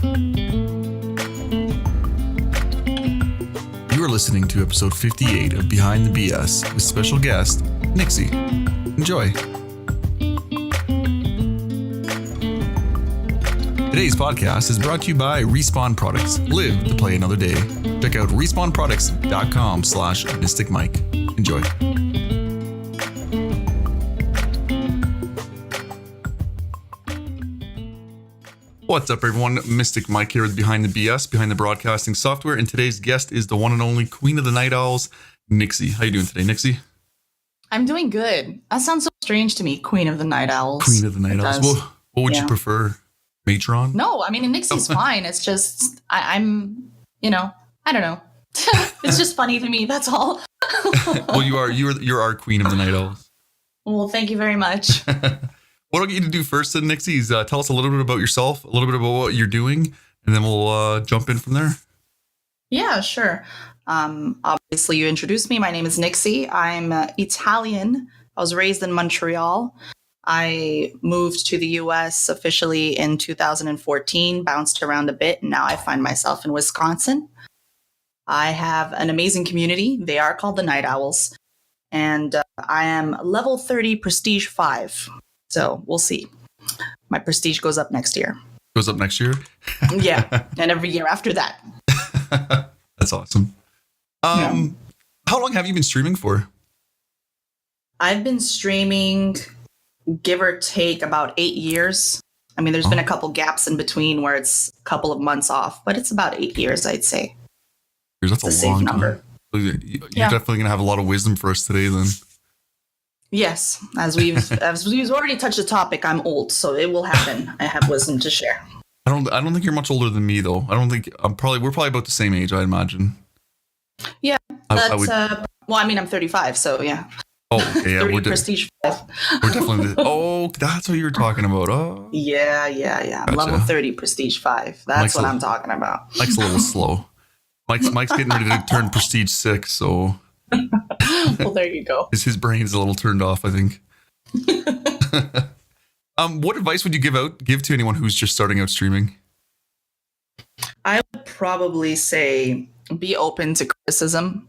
You are listening to episode 58 of Behind the BS with special guest, Nyxi. Enjoy. Today's podcast is brought to you by RespawnProducts. Live to play another day. Check out RespawnProducts.com/MysticMike. Enjoy. What's up, everyone? Mystic Mike here with Behind the BS, Behind the Broadcasting Software, and today's guest is the one and only Queen of the Night Owls, Nyxi. How you doing today, Nyxi? I'm doing good. That sounds so strange to me, Queen of the Night Owls. Queen of the Night Owls. Well, what would you prefer? Matron? No, I mean, Nyxi's fine. It's just, I'm, I don't know. It's just funny to me. That's all. Well, you're our Queen of the Night Owls. Well, thank you very much. What I'll get you to do first then, Nyxi, is tell us a little bit about yourself, a little bit about what you're doing, and then we'll jump in from there. Yeah, sure. Obviously, you introduced me. My name is Nyxi. I'm Italian. I was raised in Montreal. I moved to the U.S. officially in 2014, bounced around a bit, and now I find myself in Wisconsin. I have an amazing community. They are called the Night Owls, and I am level 30 Prestige 5. So we'll see. My prestige goes up next year. Goes up next year? Yeah, and every year after that. That's awesome. How long have you been streaming for? I've been streaming, give or take, about 8 years. I mean, there's been a couple gaps in between where it's a couple of months off, but it's about 8 years, I'd say. That's a long number. You're definitely going to have a lot of wisdom for us today then. Yes, as we've already touched the topic, I'm old, so it will happen. I have wisdom to share. I don't think you're much older than me, though. We're probably about the same age, I imagine. Yeah, that's well, I mean, I'm 35, so yeah. Oh, okay, yeah, 30 Prestige 5. We're definitely. Oh, that's what you were talking about. Oh, yeah. Gotcha. Level 30 Prestige 5. That's what I'm talking about. Mike's a little slow. Mike's getting ready to turn Prestige 6, so. Well, there you go. His brain's a little turned off, I think. What advice would you give to anyone who's just starting out streaming? I would probably say be open to criticism,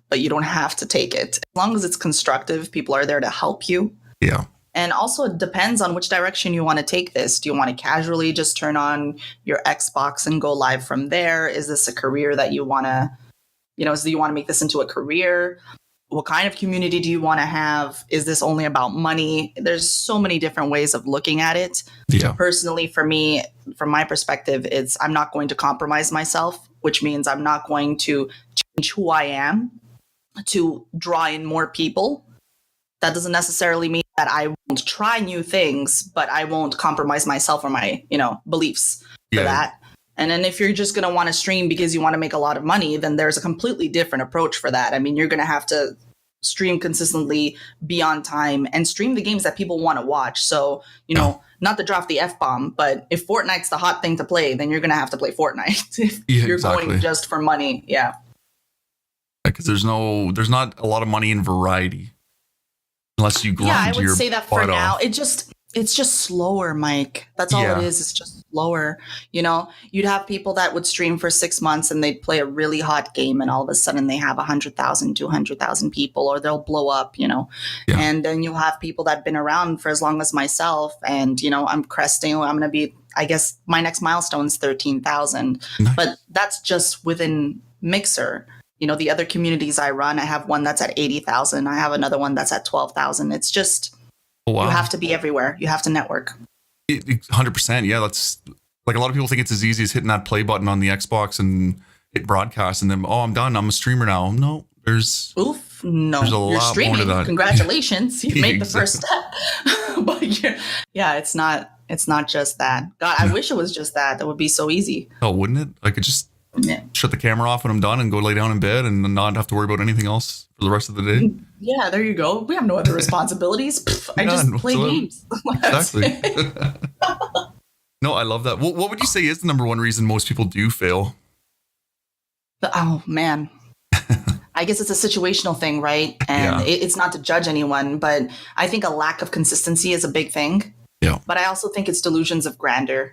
but you don't have to take it. As long as it's constructive, people are there to help you. Yeah. And also, it depends on which direction you want to take this. Do you want to casually just turn on your Xbox and go live from there? Is this a career that you want to, do you want to make this into a career? What kind of community do you want to have? Is this only about money? There's so many different ways of looking at it. Yeah. Personally, for me, from my perspective, I'm not going to compromise myself, which means I'm not going to change who I am to draw in more people. That doesn't necessarily mean that I won't try new things, but I won't compromise myself or my, beliefs for that. And then if you're just going to want to stream because you want to make a lot of money, then there's a completely different approach for that. I mean, you're going to have to stream consistently, be on time, and stream the games that people want to watch. So, not to drop the F-bomb, but if Fortnite's the hot thing to play, then you're going to have to play Fortnite. If you're going just for money. Yeah. Because there's not a lot of money in variety. Unless you grind I would your say that for now. off. It's just slower, Mike. That's all it is. It's just slower. You'd have people that would stream for 6 months and they'd play a really hot game and all of a sudden they have 100,000, 200,000 people, or they'll blow up, And then you'll have people that have been around for as long as myself. And, I'm cresting. I'm going to be, I guess my next milestone is 13,000. Nice. But that's just within Mixer. The other communities I run, I have one that's at 80,000. I have another one that's at 12,000. It's just, You have to be everywhere. You have to network. 100%. Yeah. That's like a lot of people think it's as easy as hitting that play button on the Xbox and hit broadcast and then, I'm done. I'm a streamer now. No, there's a You're lot streaming. more to that. Congratulations. You made the first step. But it's not just that. God, I wish it was just that. That would be so easy. Oh, wouldn't it? I could just shut the camera off when I'm done and go lay down in bed and not have to worry about anything else for the rest of the day. Yeah, there you go. We have no other responsibilities. I just play games. Exactly. No, I love that. What would you say is the number one reason most people do fail? Oh, man. I guess it's a situational thing, right? And it's not to judge anyone, but I think a lack of consistency is a big thing. Yeah. But I also think it's delusions of grandeur.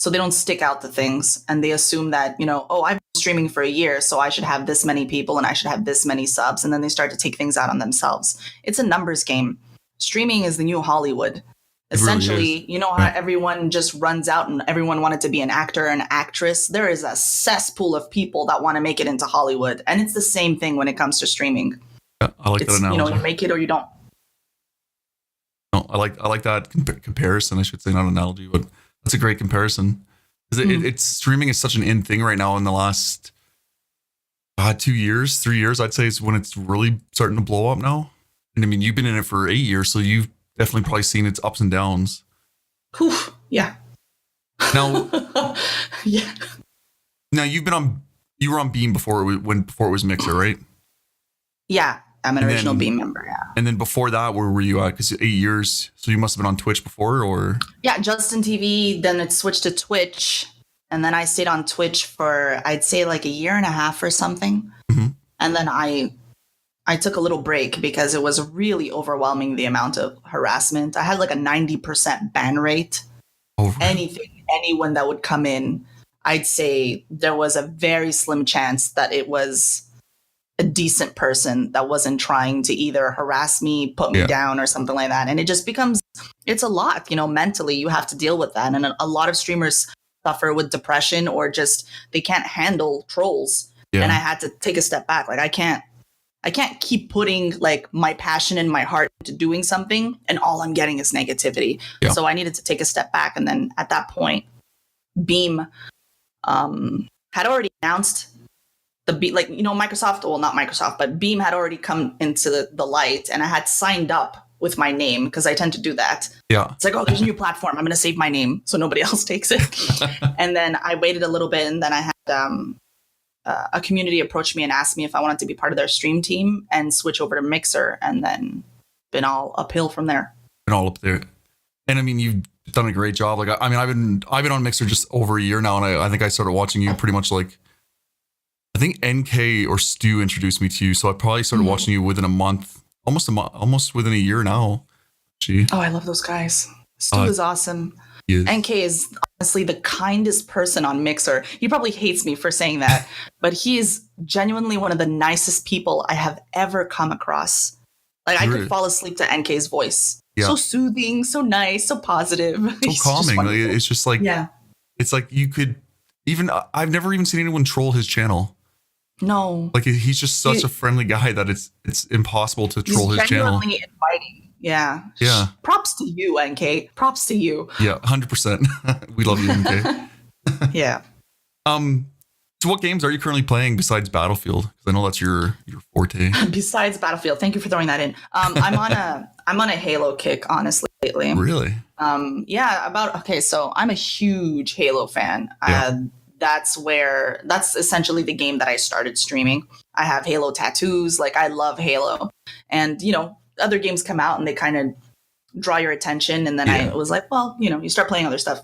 so they don't stick out to things, and they assume that, oh, I've been streaming for a year, so I should have this many people and I should have this many subs, and then they start to take things out on themselves. It's a numbers game. Streaming is the new Hollywood. Essentially, really how everyone just runs out and everyone wanted to be an actor or an actress. There is a cesspool of people that want to make it into Hollywood, and it's the same thing when it comes to streaming. Yeah, I like that analogy. You make it or you don't. No, I like that comparison. I should say, not analogy, but that's a great comparison. It's streaming is such an in thing right now in the last 2 years, 3 years. I'd say is when it's really starting to blow up now. And I mean, you've been in it for 8 years, so you've definitely probably seen its ups and downs. Whew, yeah. Now, yeah. Now you were on Beam before it was Mixer, right? Yeah, I'm an original Beam member. Yeah. And then before that, where were you at? Because 8 years, so you must have been on Twitch before, or? Yeah, Justin TV. Then it switched to Twitch, and then I stayed on Twitch for, I'd say, like a year and a half or something. Mm-hmm. And then I took a little break because it was really overwhelming, the amount of harassment. I had like a 90% ban rate. Oh, really? Anyone that would come in, I'd say there was a very slim chance that it was a decent person that wasn't trying to either harass me, put me down, or something like that. And it just becomes, it's a lot, mentally you have to deal with that. And a lot of streamers suffer with depression, or just they can't handle trolls. Yeah. And I had to take a step back. Like I can't keep putting like my passion and my heart into doing something and all I'm getting is negativity. Yeah. So I needed to take a step back. And then at that point, Beam had already announced Microsoft, well, not Microsoft, but Beam had already come into the light, and I had signed up with my name because I tend to do that. Yeah. It's like, oh, there's a new platform. I'm going to save my name so nobody else takes it. And then I waited a little bit, and then I had a community approached me and asked me if I wanted to be part of their stream team and switch over to Mixer, and then been all uphill from there. Been all up there. And I mean, you've done a great job. Like, I mean, I've been on Mixer just over a year now, and I think I started watching you pretty much like, I think NK or Stu introduced me to you. So I probably started watching you within a month, almost within a year now. Gee. Oh, I love those guys. Stu is awesome. Is. NK is honestly the kindest person on Mixer. He probably hates me for saying that, but he is genuinely one of the nicest people I have ever come across. Like, I could fall asleep to NK's voice. Yeah. So soothing, so nice, so positive. So calming. Like, it's just like, it's like you could even, I've never even seen anyone troll his channel. No. Like, he's just such a friendly guy that it's impossible to troll his channel. He's genuinely inviting. Yeah. Yeah. Props to you, NK. Props to you. Yeah, 100%. We love you, NK. Yeah. So what games are you currently playing besides Battlefield? Because I know that's your forte. Besides Battlefield, thank you for throwing that in. I'm on a Halo kick, honestly, lately. Really? So I'm a huge Halo fan. Yeah. That's essentially the game that I started streaming. I have Halo tattoos. Like, I love Halo. And, other games come out and they kind of draw your attention. And then I was like, well, you start playing other stuff.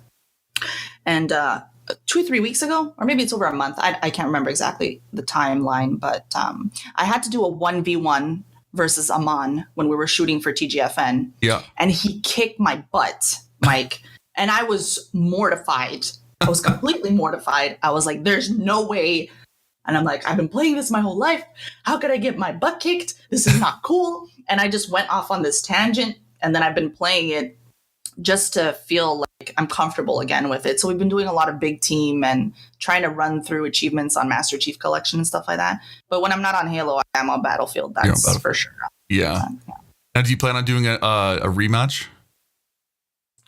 And 2-3 weeks ago, or maybe it's over a month, I can't remember exactly the timeline, but I had to do a 1v1 versus Aman when we were shooting for TGFN. Yeah. And he kicked my butt, Mike. And I was mortified. I was completely mortified. I was like, there's no way. And I'm like, I've been playing this my whole life. How could I get my butt kicked? This is not cool. And I just went off on this tangent. And then I've been playing it just to feel like I'm comfortable again with it. So we've been doing a lot of big team and trying to run through achievements on Master Chief Collection and stuff like that. But when I'm not on Halo, I am on Battlefield. That's for sure. Yeah. Now, do you plan on doing a rematch?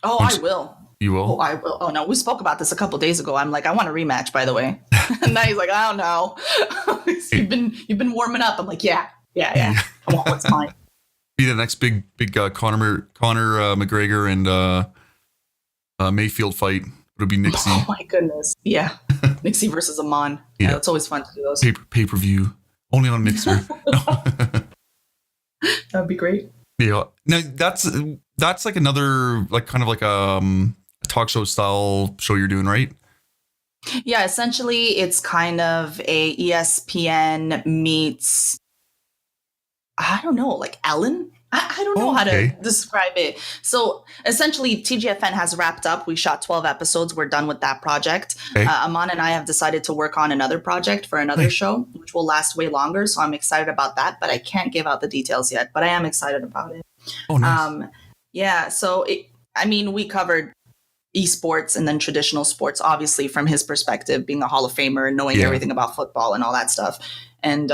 Oh, I will. You will? Oh, I will. Oh, no. We spoke about this a couple days ago. I'm like, I want a rematch, by the way. And now he's like, I don't know. You've been warming up. I'm like, yeah. Come on, what's mine? Be the next big Conor McGregor and Mayfield fight. It'll be Nyxi. Oh my goodness. Yeah. Nyxi versus Aman. Yeah, it's always fun to do those. Pay-per-view. Only on Mixer. That'd be great. Yeah. Now that's like another, like, kind of like talk show style show you're doing, right? Yeah, essentially it's kind of a ESPN meets, I don't know, like Ellen. I don't know Oh, how to okay. describe it. So essentially, TGFN has wrapped up. We shot 12 episodes. We're done with that project. Okay. Aman and I have decided to work on another project for another Nice. show, which will last way longer. So I'm excited about that, but I can't give out the details yet. But I am excited about it. Oh, nice. Yeah. So we covered esports and then traditional sports, obviously from his perspective, being a Hall of Famer and knowing Yeah. everything about football and all that stuff. And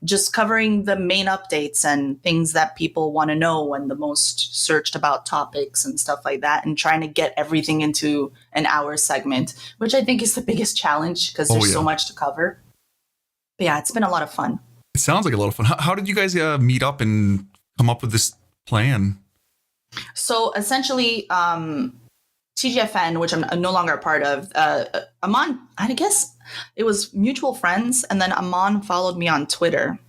just covering the main updates and things that people want to know and the most searched about topics and stuff like that, and trying to get everything into an hour segment, which I think is the biggest challenge because there's so much to cover. But yeah, it's been a lot of fun. It sounds like a lot of fun. How did you guys meet up and come up with this plan? So essentially, TGFN, which I'm no longer a part of, Aman, I guess it was mutual friends. And then Aman followed me on Twitter.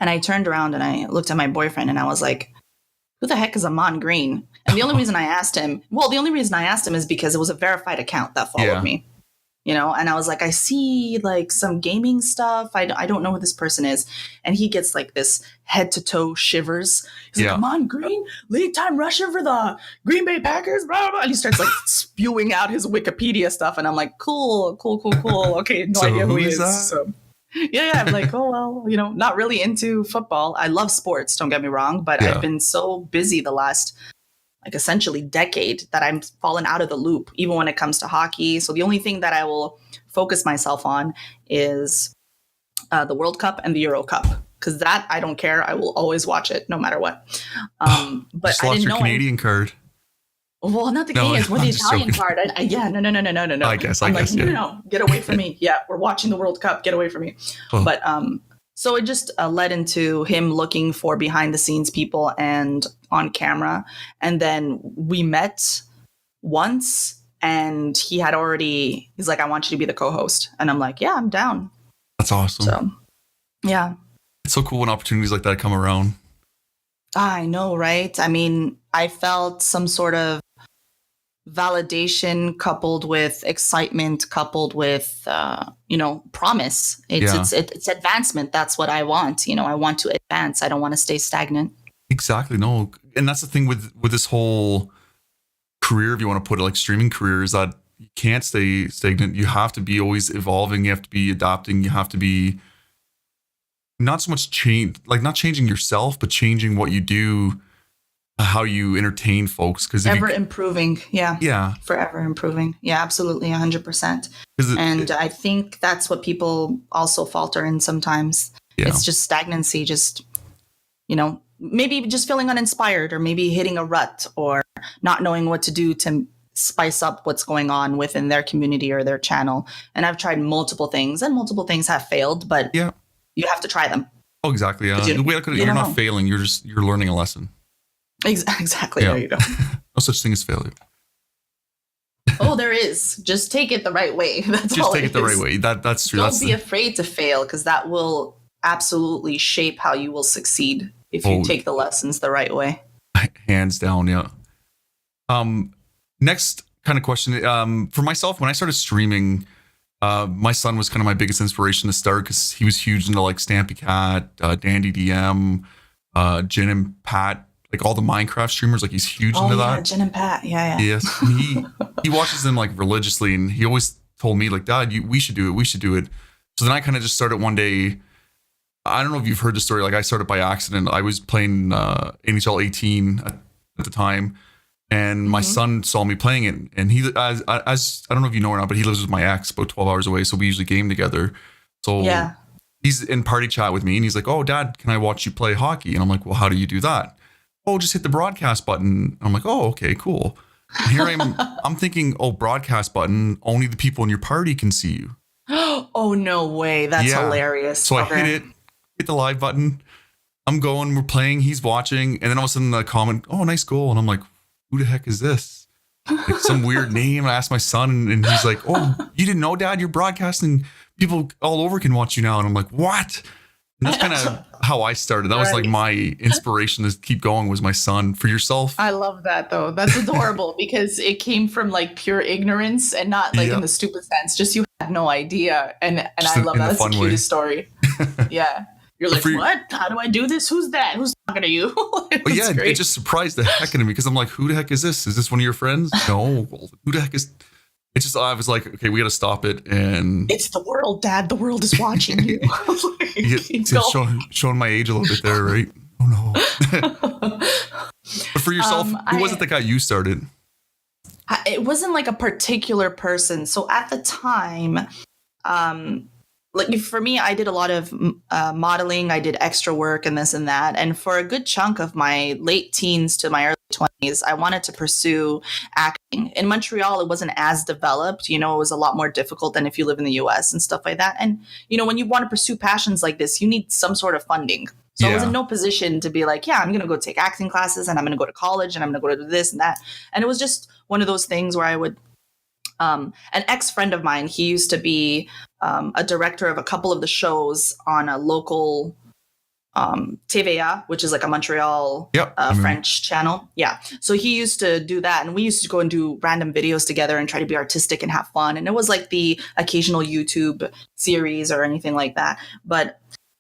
And I turned around and I looked at my boyfriend and I was like, who the heck is Aman Green? And the only reason I asked him is because it was a verified account that followed me. And I was like, I see like some gaming stuff. I don't know who this person is. And he gets like this head to toe shivers. He's like, Aman Green, league time rusher for the Green Bay Packers, blah, blah, blah. And he starts like spewing out his Wikipedia stuff. And I'm like, cool. Okay, no idea who he is. So yeah, I'm like, oh, well, not really into football. I love sports, don't get me wrong. But I've been so busy the last essentially decade that I'm fallen out of the loop, even when it comes to hockey. So the only thing that I will focus myself on is the World Cup and the Euro Cup, because that I don't care. I will always watch it no matter what. But just lost your Canadian card. Well, not the Canadian, it's more the Italian card. No. I guess. No, get away from me. Yeah, we're watching the World Cup. Get away from me. Oh. But so it just led into him looking for behind the scenes people and on camera. And then we met once and he's like, I want you to be the co-host. And I'm like, yeah, I'm down. That's awesome. So, yeah. It's so cool when opportunities like that come around. I know, right? I mean, I felt some sort of validation coupled with excitement, coupled with promise. It's advancement. That's what I want. I want to advance. I don't want to stay stagnant. Exactly. No, and that's the thing with this whole career, if you want to put it, like streaming career, is that you can't stay stagnant. You have to be always evolving. You have to be adapting. You have to be not so much not changing yourself, but changing what you do, how you entertain folks, because ever improving. Yeah, forever improving. Yeah, absolutely, 100%. And I think that's what people also falter in sometimes. It's just stagnancy, just maybe just feeling uninspired, or maybe hitting a rut, or not knowing what to do to spice up what's going on within their community or their channel. And I've tried multiple things, and multiple things have failed, but you have to try them. Oh, exactly. The way I could, you're not failing. You're learning a lesson. Exactly. Yeah. There you go. No such thing as failure. Oh, there is. Just take it the right way. That's just all take it the right way. That's true. Don't be afraid to fail, because that will absolutely shape how you will succeed if you take the lessons the right way. Hands down, yeah. Next kind of question. For myself, when I started streaming, my son was kind of my biggest inspiration to start, because he was huge into like Stampy Cat, Dandy DM, Jin and Pat, like all the Minecraft streamers. Like he's huge into that. Jin and Pat, yeah. Yes, he watches them like religiously, and he always told me like, Dad, we should do it. So then I kind of just started one day. I don't know if you've heard the story. Like I started by accident. I was playing NHL 18 at the time, and my son saw me playing it, and he, as I don't know if you know or not, but he lives with my ex about 12 hours away, so we usually game together. So he's in party chat with me, and he's like, "Oh, Dad, can I watch you play hockey?" And I'm like, "Well, how do you do that?" "Oh, just hit the broadcast button." I'm like, "Oh, okay, cool." And here I'm thinking, "Oh, broadcast button, only the people in your party can see you." Oh, no way. That's hilarious. So I hit the live button. I'm going, we're playing, he's watching, and then all of a sudden the comment, "Oh, nice goal." And I'm like, who the heck is this? Like some weird name. I asked my son, and he's like, "Oh, you didn't know, Dad? You're broadcasting. People all over can watch you now." And I'm like, what? And that's kind of how I started. That was like my inspiration to keep going, was my son. For yourself? I love that, though. That's adorable, because it came from like pure ignorance, and not like in the stupid sense. Just you had no idea. And I love that. That's the cutest story. Yeah. You're like, what? How do I do this? Who's that? Who's talking to you? It just surprised the heck out of me because I'm like, who the heck is this? Is this one of your friends? No. Well, who the heck is? It's just, I was like, okay, we got to stop it. And it's the world, Dad. The world is watching you. Showing my age a little bit there, right? Oh no. But for yourself, who was it that got you started? It wasn't like a particular person. So at the time, like for me, I did a lot of modeling. I did extra work and this and that. And for a good chunk of my late teens to my early 20s, I wanted to pursue acting. In Montreal, it wasn't as developed. You know, it was a lot more difficult than if you live in the US and stuff like that. And, you know, when you want to pursue passions like this, you need some sort of funding. So I was in no position to be like, yeah, I'm going to go take acting classes and I'm going to go to college and I'm going to go to this and that. And it was just one of those things where I would, an ex-friend of mine, he used to be a director of a couple of the shows on a local TVA, which is like a Montreal French channel. Yeah. So he used to do that. And we used to go and do random videos together and try to be artistic and have fun. And it was like the occasional YouTube series or anything like that. But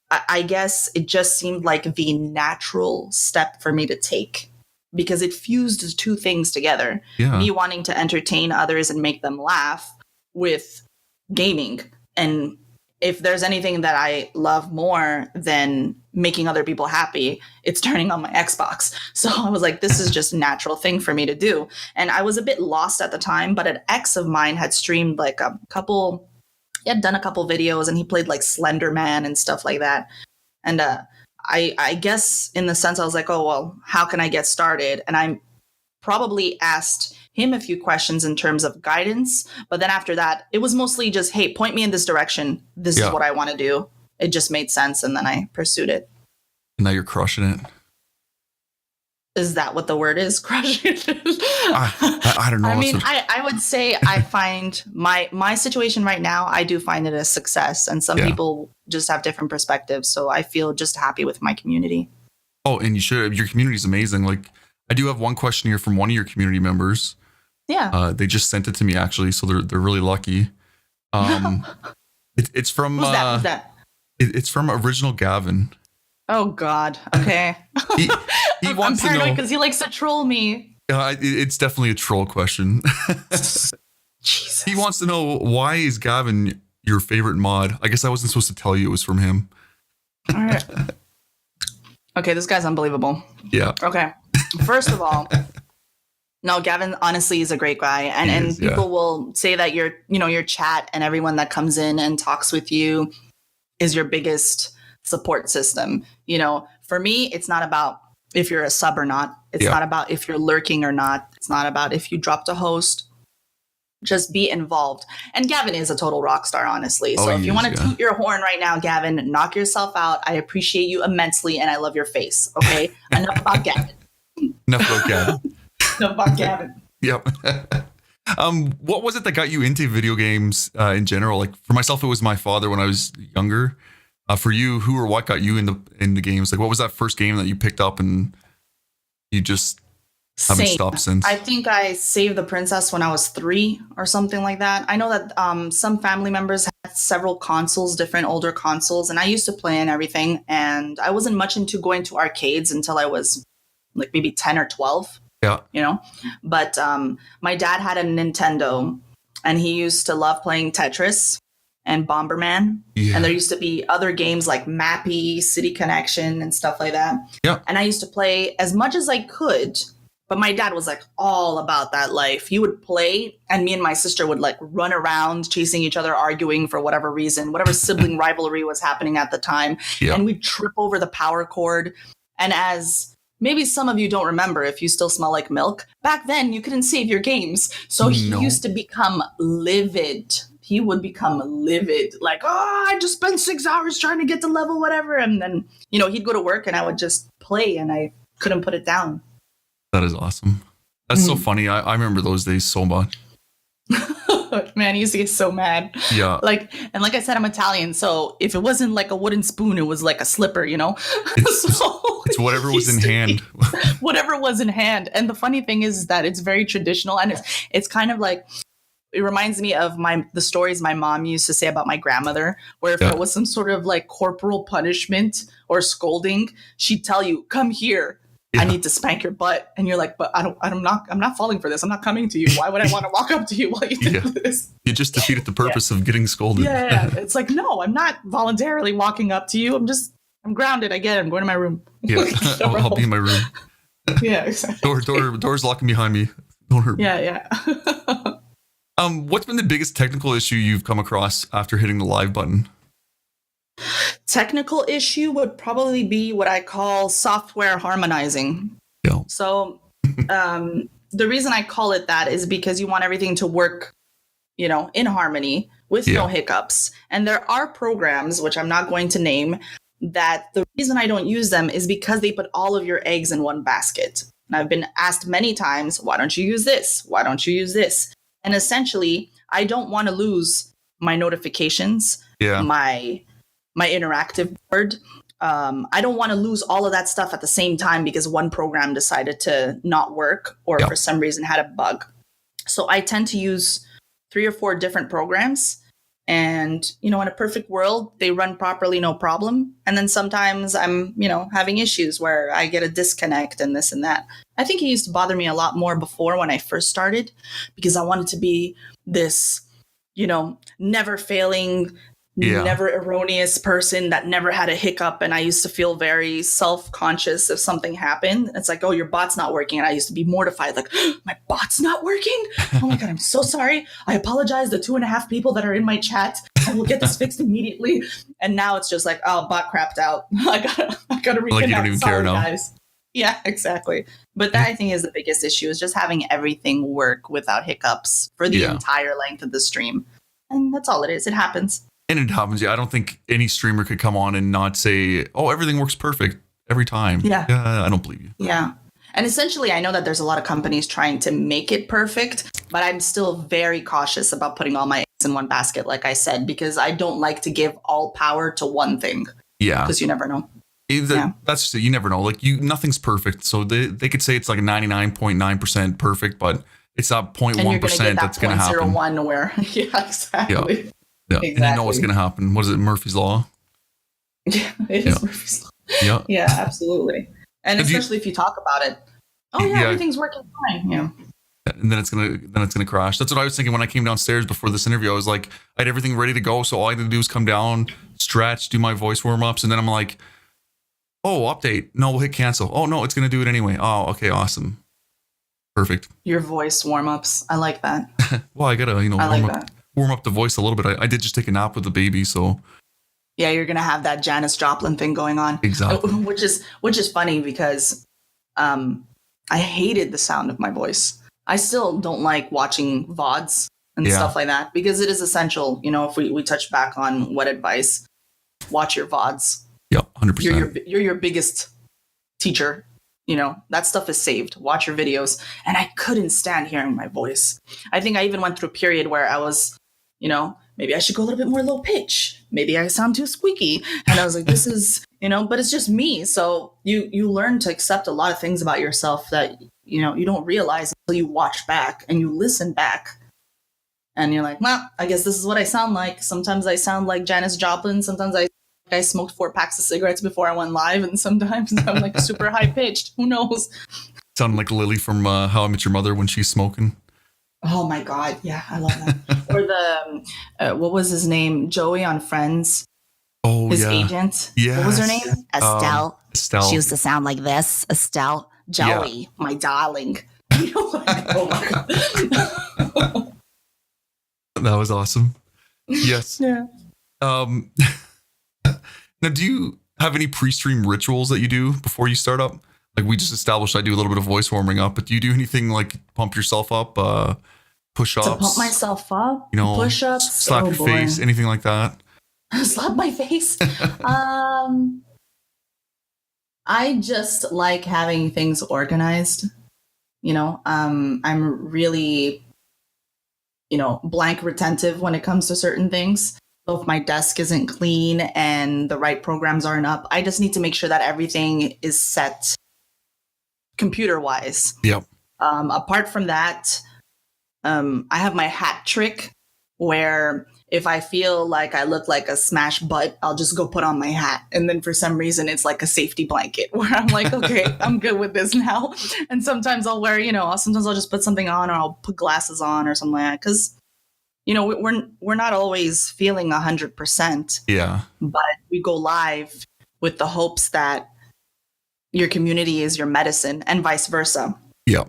I guess it just seemed like the natural step for me to take because it fused two things together. Yeah. Me wanting to entertain others and make them laugh with gaming. And if there's anything that I love more than making other people happy, it's turning on my Xbox. So I was like, this is just a natural thing for me to do. And I was a bit lost at the time, but an ex of mine had streamed like he had done a couple videos and he played like Slender Man and stuff like that. And I guess in the sense I was like, oh, well, how can I get started? And I probably asked him a few questions in terms of guidance. But then after that, it was mostly just, hey, point me in this direction. This is what I want to do. It just made sense. And then I pursued it. And now you're crushing it. Is that what the word is? Crushing it? I don't know. I mean, I would say I find my situation right now, I do find it a success. And some people just have different perspectives. So I feel just happy with my community. Oh, and you should. Your community is amazing. Like, I do have one question here from one of your community members. Yeah. They just sent it to me, actually. So they're really lucky. It's from... Who's that? It's from Original Gavin. Oh, God. Okay. He wants to know because he likes to troll me. It's definitely a troll question. Jesus. He wants to know, why is Gavin your favorite mod? I guess I wasn't supposed to tell you it was from him. All right. Okay, this guy's unbelievable. Yeah. Okay. First of all, no, Gavin honestly is a great guy. And people will say that your chat and everyone that comes in and talks with you is your biggest support system. You know, for me, it's not about if you're a sub or not. It's not about if you're lurking or not. It's not about if you dropped a host. Just be involved. And Gavin is a total rock star, honestly. So if you want to toot your horn right now, Gavin, knock yourself out. I appreciate you immensely and I love your face. Okay? Enough about Gavin. Enough about Gavin. Enough about Gavin. Yep. What was it that got you into video games in general? Like for myself, it was my father when I was younger. For you, who or what got you into games? Like, what was that first game that you picked up and you just haven't stopped since? I think I saved the princess when I was 3 or something like that. I know that some family members had several consoles, different older consoles, and I used to play and everything. And I wasn't much into going to arcades until I was like maybe 10 or 12. Yeah. You know, but my dad had a Nintendo and he used to love playing Tetris and Bomberman. Yeah. And there used to be other games like Mappy, City Connection and stuff like that. Yeah. And I used to play as much as I could, but my dad was like all about that life. He would play and me and my sister would like run around chasing each other, arguing for whatever reason, whatever sibling rivalry was happening at the time. Yeah. And we'd trip over the power cord. And as maybe some of you don't remember if you still smell like milk, back then you couldn't save your games. So he used to become livid. He would become livid, like, oh, I just spent 6 hours trying to get to level whatever. And then, you know, he'd go to work and I would just play and I couldn't put it down. That is awesome. That's so funny. I remember those days so much. Man, he used to get so mad. Yeah. Like I said, I'm Italian. So if it wasn't like a wooden spoon, it was like a slipper, you know? It's whatever was in hand. Whatever was in hand. And the funny thing is that it's very traditional. And it's kind of like, it reminds me of the stories my mom used to say about my grandmother, where if Yeah. there was some sort of like corporal punishment or scolding, she'd tell you, "Come here. I need to spank your butt." And you're like, "But I'm not falling for this. I'm not coming to you. Why would I want to walk up to you while you do this?" You just defeated the purpose of getting scolded. Yeah. It's like, no, I'm not voluntarily walking up to you. I'm grounded. I get it. I'm going to my room. Yeah. I'll be in my room. Yeah, exactly. Door's locking behind me. Don't hurt me. Yeah. What's been the biggest technical issue you've come across after hitting the live button? Technical issue would probably be what I call software harmonizing. Yeah. So the reason I call it that is because you want everything to work, in harmony with no hiccups. And there are programs, which I'm not going to name, that the reason I don't use them is because they put all of your eggs in one basket. And I've been asked many times, why don't you use this? Why don't you use this? And essentially, I don't want to lose my notifications, my interactive board. I don't want to lose all of that stuff at the same time because one program decided to not work or for some reason had a bug. So I tend to use 3 or 4 different programs. And, in a perfect world, they run properly, no problem. And then sometimes I'm, having issues where I get a disconnect and this and that. I think it used to bother me a lot more before when I first started because I wanted to be this, never failing, never erroneous person that never had a hiccup. And I used to feel very self-conscious if something happened. It's like, oh, your bot's not working. And I used to be mortified, like, my bot's not working? Oh my God, I'm so sorry. I apologize to 2.5 people that are in my chat. I will get this fixed immediately. And now it's just like, oh, bot crapped out. I gotta reconnect. Like you don't even care now. Guys. Yeah, exactly. But that I think is the biggest issue is just having everything work without hiccups for the entire length of the stream. And that's all it is. It happens. And it happens. Yeah, I don't think any streamer could come on and not say, "Oh, everything works perfect every time." Yeah, I don't believe you. Yeah, and essentially, I know that there's a lot of companies trying to make it perfect, but I'm still very cautious about putting all my eggs in one basket, like I said, because I don't like to give all power to one thing. Yeah, because you never know. That's just it. You never know. Like nothing's perfect. So they could say it's like a 99.9% perfect, but it's that 0.1% that's going to happen. 0.01 where, exactly. Yeah. Yeah, exactly. And you know what's going to happen. What is it, Murphy's Law? Yeah, it is Murphy's Law. Yeah. Yeah, absolutely. And especially if you talk about it. Oh, everything's working fine. Yeah. And then it's gonna crash. That's what I was thinking when I came downstairs before this interview. I was like, I had everything ready to go. So all I had to do was come down, stretch, do my voice warm-ups. And then I'm like, oh, update. No, we'll hit cancel. Oh, no, it's going to do it anyway. Oh, okay, awesome. Perfect. Your voice warm-ups. I like that. Well, I got to, warm up the voice a little bit. I did just take a nap with the baby, so. Yeah, you're going to have that Janis Joplin thing going on. Exactly. Which is funny because I hated the sound of my voice. I still don't like watching VODs and stuff like that because it is essential. If we touch back on what advice, watch your VODs. Yeah, 100%. You're your biggest teacher. That stuff is saved. Watch your videos. And I couldn't stand hearing my voice. I think I even went through a period where I was, maybe I should go a little bit more low pitch. Maybe I sound too squeaky. And I was like, this is, but it's just me. So you learn to accept a lot of things about yourself that, you don't realize until you watch back and you listen back. And you're like, well, I guess this is what I sound like. Sometimes I sound like Janis Joplin. Sometimes I smoked 4 packs of cigarettes before I went live, and sometimes I'm like super high pitched. Who knows? Sounding like Lily from How I Met Your Mother when she's smoking. Oh my God, yeah, I love that. Or the what was his name? Joey on Friends. Oh, his agent. Yeah. What was her name? Estelle. Estelle. She used to sound like this. Estelle. Joey, my darling. Oh my God. That was awesome. Yes. Yeah. Now, do you have any pre-stream rituals that you do before you start up? Like we just established, I do a little bit of voice warming up, but do you do anything like pump yourself up, push-ups? To pump myself up? Push-ups? Slap your face, anything like that? Slap my face? I just like having things organized. I'm really, blank retentive when it comes to certain things. So if my desk isn't clean and the right programs aren't up, I just need to make sure that everything is set computer-wise. Yep. Apart from that, I have my hat trick where if I feel like I look like a smash butt, I'll just go put on my hat. And then for some reason, it's like a safety blanket where I'm like, okay, I'm good with this now. And sometimes I'll wear, sometimes I'll just put something on or I'll put glasses on or something like that. Because, we're not always feeling 100%. Yeah. But we go live with the hopes that your community is your medicine and vice versa. Yeah.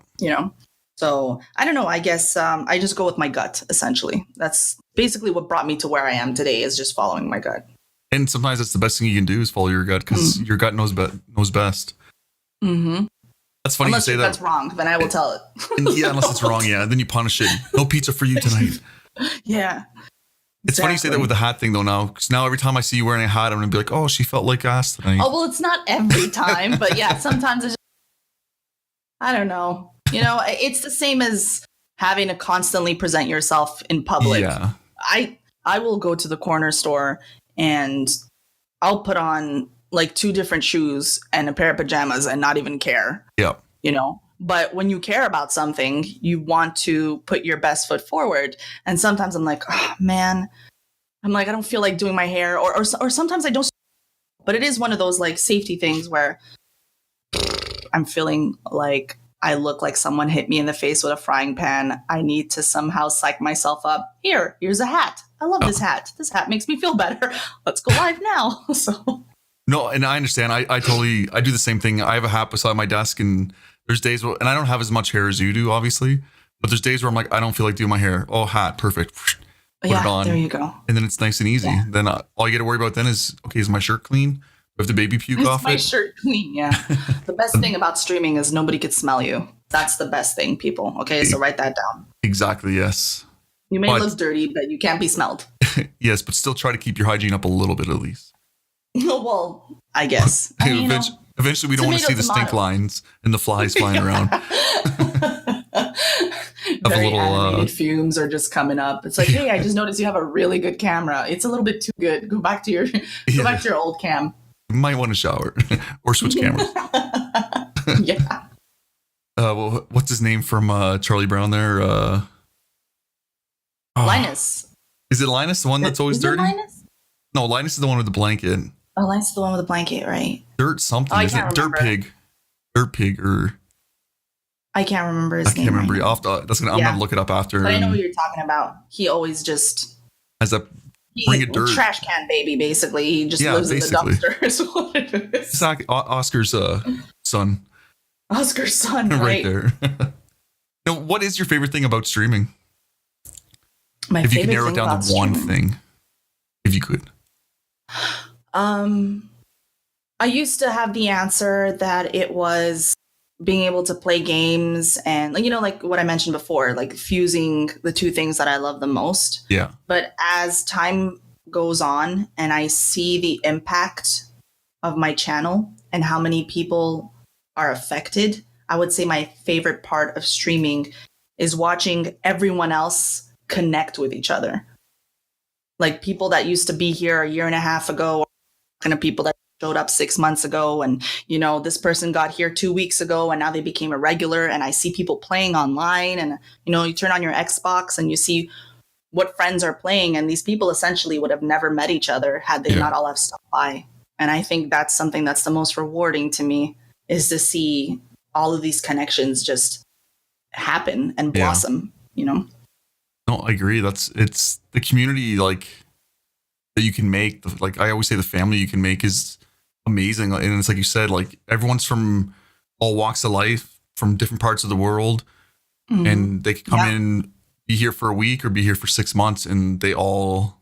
So I don't know. I guess I just go with my gut, essentially. That's basically what brought me to where I am today, is just following my gut. And sometimes that's the best thing you can do, is follow your gut, because your gut knows best. Mm-hmm. That's funny unless you say that. That's wrong, then I will tell it. Unless it's wrong, yeah. Then you punish it. No pizza for you tonight. Yeah. It's funny you say that with the hat thing, though, now. Because now every time I see you wearing a hat, I'm going to be like, oh, she felt like ass tonight. Oh, well, it's not every time. But yeah, sometimes it's just, I don't know. It's the same as having to constantly present yourself in public. Yeah. I will go to the corner store and I'll put on like 2 different shoes and a pair of pajamas and not even care. Yeah. But when you care about something, you want to put your best foot forward. And sometimes I'm like, oh, man, I don't feel like doing my hair, or sometimes I don't. But it is one of those like safety things where I'm feeling like I look like someone hit me in the face with a frying pan. I need to somehow psych myself up. Here's a hat. I love this hat. This hat makes me feel better. Let's go live now. So no, and I understand. I do the same thing. I have a hat beside my desk, and there's days where, and I don't have as much hair as you do, obviously, but there's days where I'm like, I don't feel like doing my hair. Oh, hat, perfect. Put it on. There you go. And then it's nice and easy. Yeah. Then all you got to worry about then is, okay, is my shirt clean? Do I have the baby puke off it? My shirt clean, yeah. The best thing about streaming is nobody could smell you. That's the best thing, people. Okay, so write that down. Exactly, yes. You may look dirty, but you can't be smelled. Yes, but still try to keep your hygiene up a little bit at least. Well, I guess. Eventually, we don't want to see the stink lines and the flies flying around. Very animated fumes are just coming up. It's like, hey, I just noticed you have a really good camera. It's a little bit too good. Go back to your old cam. You might want to shower or switch cameras. Yeah. Well, what's his name from Charlie Brown there? Linus. Is it Linus, the one that's always dirty? Linus? No, Linus is the one with the blanket. Oh, Linus is the one with the blanket, right? Dirt something, isn't it? Dirt Pig, or I can't remember his name. I can't remember. Right. I'm gonna look it up after. But I know what you're talking about. He always just has a ring of dirt. Trash can baby, basically. He just lives basically in the dumpster. Is what it is. It's like Oscar's son. Oscar's son, right there. Now, what is your favorite thing about streaming? If you could narrow it down to one thing, if you could. I used to have the answer that it was being able to play games and, like what I mentioned before, like fusing the 2 things that I love the most. Yeah. But as time goes on and I see the impact of my channel and how many people are affected, I would say my favorite part of streaming is watching everyone else connect with each other. Like people that used to be here a year and a half ago, kind of people that showed up 6 months ago, and this person got here 2 weeks ago and now they became a regular, and I see people playing online, and you turn on your Xbox and you see what friends are playing, and these people essentially would have never met each other had they not all have stopped by. And I think that's something that's the most rewarding to me, is to see all of these connections just happen and blossom, No, I agree. It's the community, like, that you can make. Like I always say, the family you can make is amazing. And it's like you said, like everyone's from all walks of life, from different parts of the world, and they can come in, be here for a week or be here for 6 months, and they all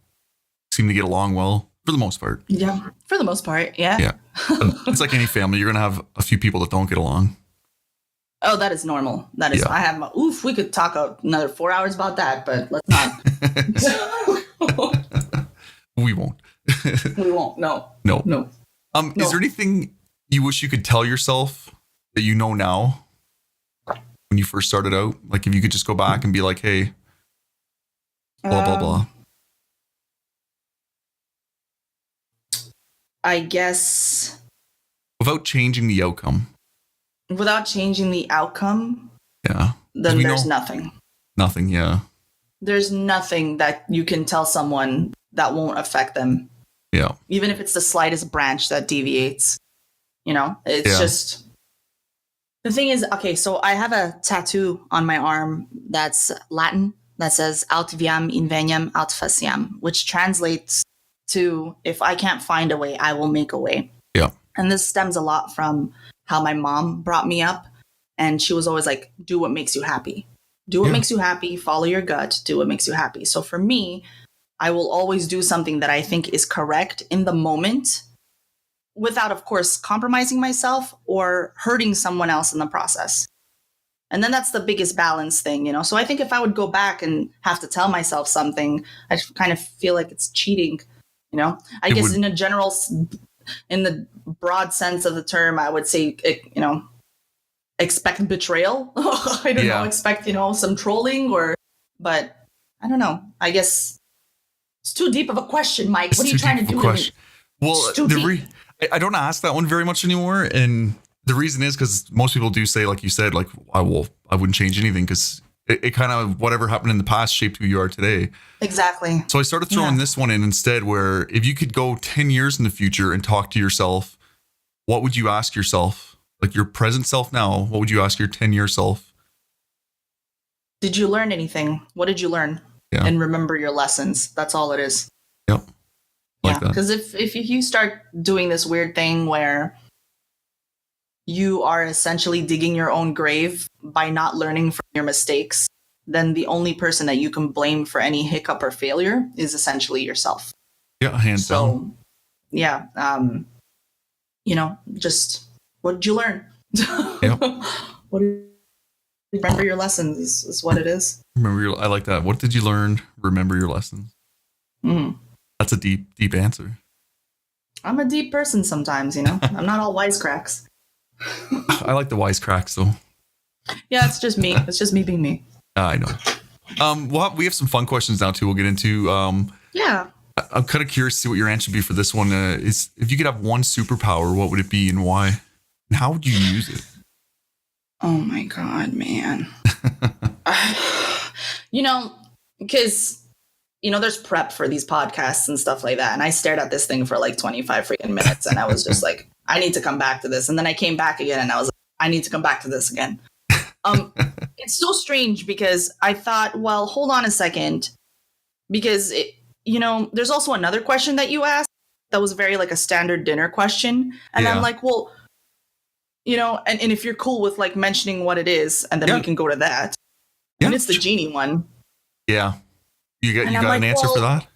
seem to get along well for the most part. Yeah, for the most part, yeah. Yeah, it's like any family. You're gonna have a few people that don't get along. Oh, that is normal. That is. I have. We could talk another 4 hours about that, but let's not. We won't. We won't. No. No. Is there anything you wish you could tell yourself that you know now when you first started out? Like if you could just go back and be like, hey, blah, blah, blah. I guess. Without changing the outcome. Without changing the outcome? Yeah. Then there's nothing. Nothing. Yeah. There's nothing that you can tell someone that won't affect them. Yeah. Even if it's the slightest branch that deviates, it's just, the thing is, okay, so I have a tattoo on my arm that's Latin that says aut viam inveniam aut faciam, which translates to, if I can't find a way, I will make a way. Yeah. And this stems a lot from how my mom brought me up. And she was always like, do what makes you happy. Do what makes you happy. Follow your gut. Do what makes you happy. So for me, I will always do something that I think is correct in the moment without, of course, compromising myself or hurting someone else in the process. And then that's the biggest balance thing, So I think if I would go back and have to tell myself something, I kind of feel like it's cheating, I guess in in the broad sense of the term, I would say, expect betrayal. I don't know, expect, some trolling but I don't know. I guess it's too deep of a question, Mike. What are you trying to do? Well, I don't ask that one very much anymore. And the reason is because most people do say, like you said, like, I wouldn't change anything because it kind of, whatever happened in the past shaped who you are today. Exactly. So I started throwing this one in instead, where if you could go 10 years in the future and talk to yourself, what would you ask yourself? Like your present self now, what would you ask your 10-year self? Did you learn anything? What did you learn? Yeah. And remember your lessons. That's all it is. Yep. Yeah. Because if you start doing this weird thing where you are essentially digging your own grave by not learning from your mistakes, then the only person that you can blame for any hiccup or failure is essentially yourself. Yeah, hands down. Yeah. Just what did you learn? Yep. Remember your lessons is what it is. I like that. What did you learn? Remember your lessons. Mm. That's a deep answer. I'm a deep person sometimes, I'm not all wisecracks. I like the wisecracks though. Yeah, it's just me. It's just me being me. I know. We have some fun questions now too. We'll get into. Yeah. I'm kind of curious to see what your answer would be for this one. Is if you could have one superpower, what would it be and why? And how would you use it? Oh my God, man. Because, there's prep for these podcasts and stuff like that. And I stared at this thing for like 25 freaking minutes. And I was just like, I need to come back to this. And then I came back again and I was like, I need to come back to this again. It's so strange because I thought, well, hold on a second. Because, there's also another question that you asked that was very like a standard dinner question. And I'm like, well, and if you're cool with like mentioning what it is, and then we can go to that. Yeah. And it's the genie one. Yeah. You got an answer for that?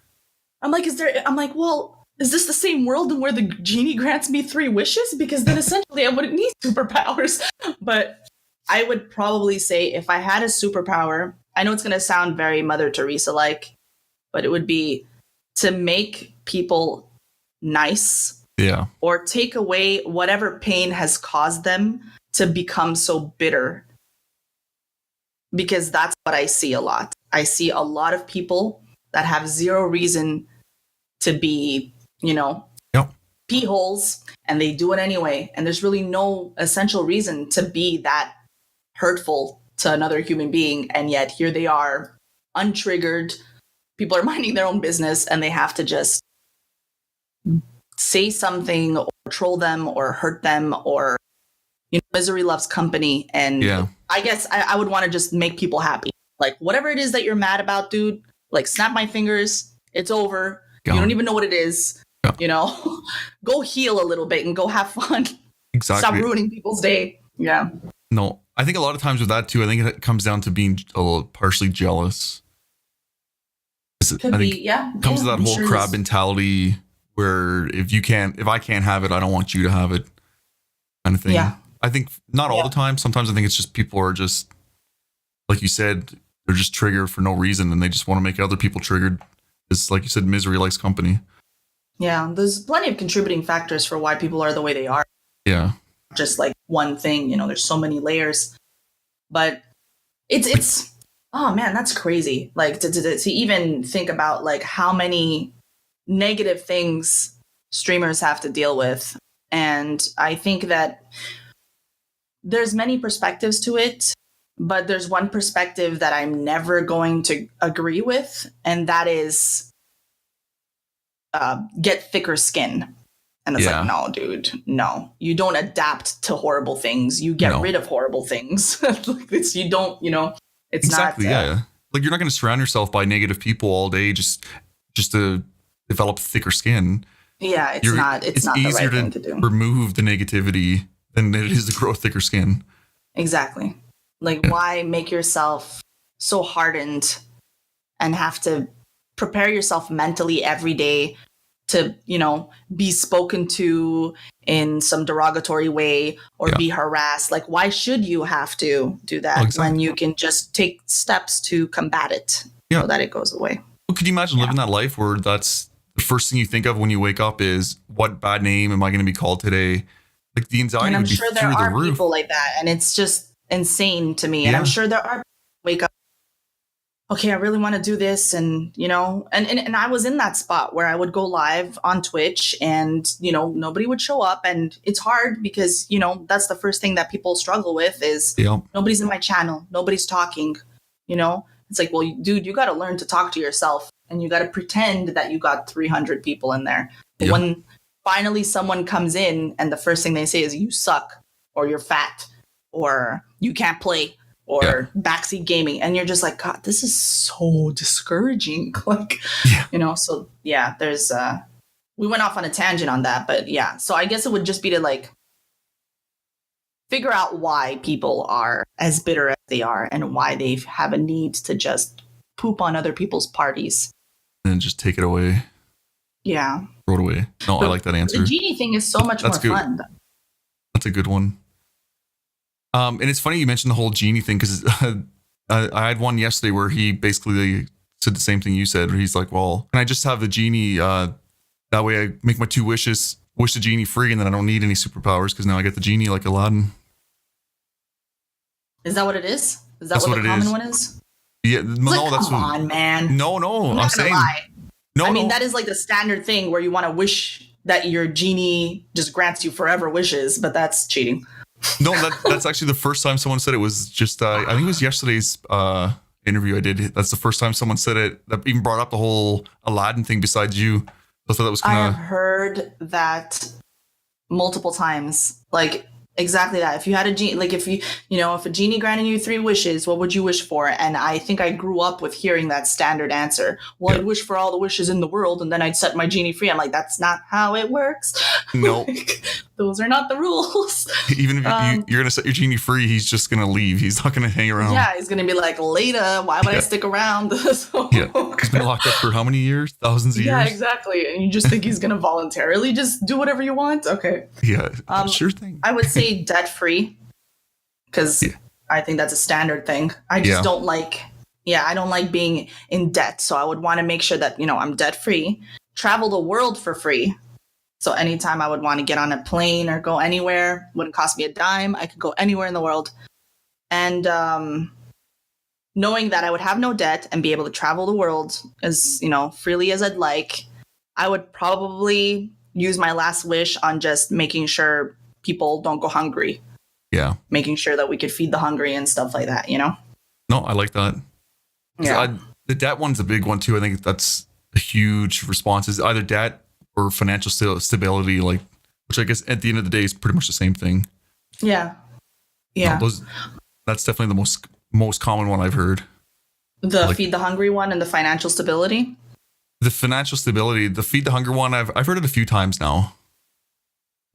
I'm like, is this the same world where the genie grants me 3 wishes? Because then essentially I wouldn't need superpowers. But I would probably say if I had a superpower, I know it's going to sound very Mother Teresa-like, but it would be to make people nice. Yeah. Or take away whatever pain has caused them to become so bitter. Because that's what I see a lot. I see a lot of people that have zero reason to be, pee holes, and they do it anyway. And there's really no essential reason to be that hurtful to another human being. And yet here they are, untriggered. People are minding their own business and they have to just say something or troll them or hurt them or, misery loves company. And I guess I would want to just make people happy. Like, whatever it is that you're mad about, dude, like, snap my fingers. It's over. You don't even know what it is. Go heal a little bit and go have fun. Exactly. Stop ruining people's day. Yeah. No, I think a lot of times with that too, I think it comes down to being a little partially jealous. Comes to that whole crab mentality where if I can't have it, I don't want you to have it kind of thing. Yeah. I think not all the time. Sometimes I think it's just people are just, like you said, they're just triggered for no reason and they just want to make other people triggered. It's like you said, misery likes company. Yeah. There's plenty of contributing factors for why people are the way they are. Yeah. Just like one thing, there's so many layers, but it's, oh man, that's crazy. Like to even think about like how many negative things streamers have to deal with. And I think that there's many perspectives to it, But there's one perspective that I'm never going to agree with, and that is get thicker skin. And it's like, no, dude, no. You don't adapt to horrible things. You get rid of horrible things. You don't, it's exactly, not. Yeah. Like, you're not going to surround yourself by negative people all day just to develop thicker skin. Yeah, it's not the right thing to do. Remove the negativity than it is to grow thicker skin. Exactly. Like, why make yourself so hardened and have to prepare yourself mentally every day to, be spoken to in some derogatory way or be harassed? Like, why should you have to do that when you can just take steps to combat it so that it goes away? Well, could you imagine living that life where that's the first thing you think of when you wake up is, what bad name am I going to be called today? Like, the anxiety and I'm would be sure there through are the roof. people like that, and it's just insane to me. And I'm sure there are people who wake up, okay, I really want to do this, and and I was in that spot where I would go live on Twitch and nobody would show up, and it's hard because that's the first thing that people struggle with is nobody's in my channel, nobody's talking. It's like, well, dude, you got to learn to talk to yourself, and you got to pretend that you got 300 people in there. But when finally someone comes in and the first thing they say is you suck, or you're fat, or you can't play, or backseat gaming, and you're just like, God, this is so discouraging. So there's we went off on a tangent on that, but so I guess it would just be to like figure out why people are as bitter as they are and why they have a need to just poop on other people's parties and just take it away. Throw it away. No, I like that answer. The genie thing is so much more fun. That's a good one. And it's funny you mentioned the whole genie thing, because I had one yesterday where he basically said the same thing you said. Where he's like, well, can I just have the genie? That way I make my 2 wishes, wish the genie free, and then I don't need any superpowers because now I get the genie like Aladdin. Is that what it is? Is that what the common one is? Yeah. Come on, man. No. I'm saying. Lie. No, I mean, that is like the standard thing where you want to wish that your genie just grants you forever wishes, but that's cheating. No, that's actually the first time someone said it. Was just I think it was yesterday's interview I did. That's the first time someone said it, that even brought up the whole Aladdin thing besides you. I thought that was kind of... I have heard that multiple times. Like, exactly that. If you had a genie, like if if a genie granted you 3 wishes, what would you wish for? And I think I grew up with hearing that standard answer. Well, I'd wish for all the wishes in the world, and then I'd set my genie free. I'm like, that's not how it works. No. Those are not the rules. Even if you're going to set your genie free, he's just going to leave. He's not going to hang around. Yeah, he's going to be like, later, why would I stick around? He's been locked up for how many years? Thousands of years? Yeah, exactly. And you just think he's going to voluntarily just do whatever you want? Okay. Yeah, sure thing. I would say debt-free, because I think that's a standard thing. I just don't like... I don't like being in debt. So I would want to make sure that, I'm debt-free, travel the world for free. So anytime I would want to get on a plane or go anywhere, wouldn't cost me a dime. I could go anywhere in the world. And knowing that I would have no debt and be able to travel the world as, freely as I'd like, I would probably use my last wish on just making sure people don't go hungry. Yeah. Making sure that we could feed the hungry and stuff like that, No, I like that. Yeah. The debt one's a big one too. I think that's a huge response, is either debt or financial stability, like, which I guess at the end of the day is pretty much the same thing. Yeah. That's definitely the most common one I've heard. The feed the hungry one and the financial stability. The financial stability, the feed the hunger one, I've heard it a few times now.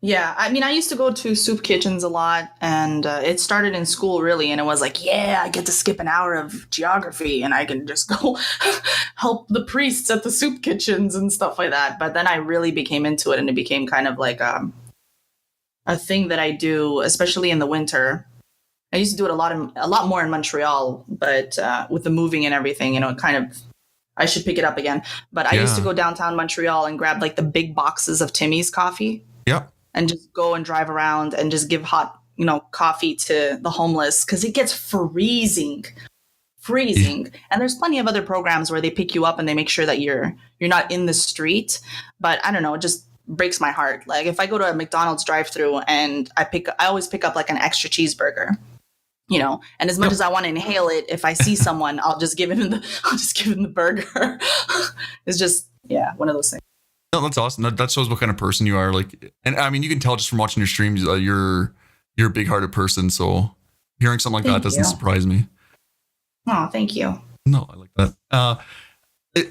Yeah, I mean, I used to go to soup kitchens a lot, and it started in school, really, and it was like, I get to skip an hour of geography, and I can just go help the priests at the soup kitchens and stuff like that. But then I really became into it, and it became kind of like a thing that I do, especially in the winter. I used to do it a lot more in Montreal, but with the moving and everything, I should pick it up again. But I used to go downtown Montreal and grab like the big boxes of Timmy's coffee. Yeah. And just go and drive around and just give hot, coffee to the homeless, because it gets freezing. Yeah. And there's plenty of other programs where they pick you up and they make sure that you're not in the street. But I don't know, it just breaks my heart. Like if I go to a McDonald's drive-thru and I always pick up like an extra cheeseburger. you know, and as much as I want to inhale it, if I see someone, I'll just give him the burger. It's just, yeah, one of those things. No, that's awesome. That shows what kind of person you are. Like, and I mean, you can tell just from watching your streams, you're a big-hearted person. So hearing something like that doesn't surprise me. Oh, thank you. No, I like that.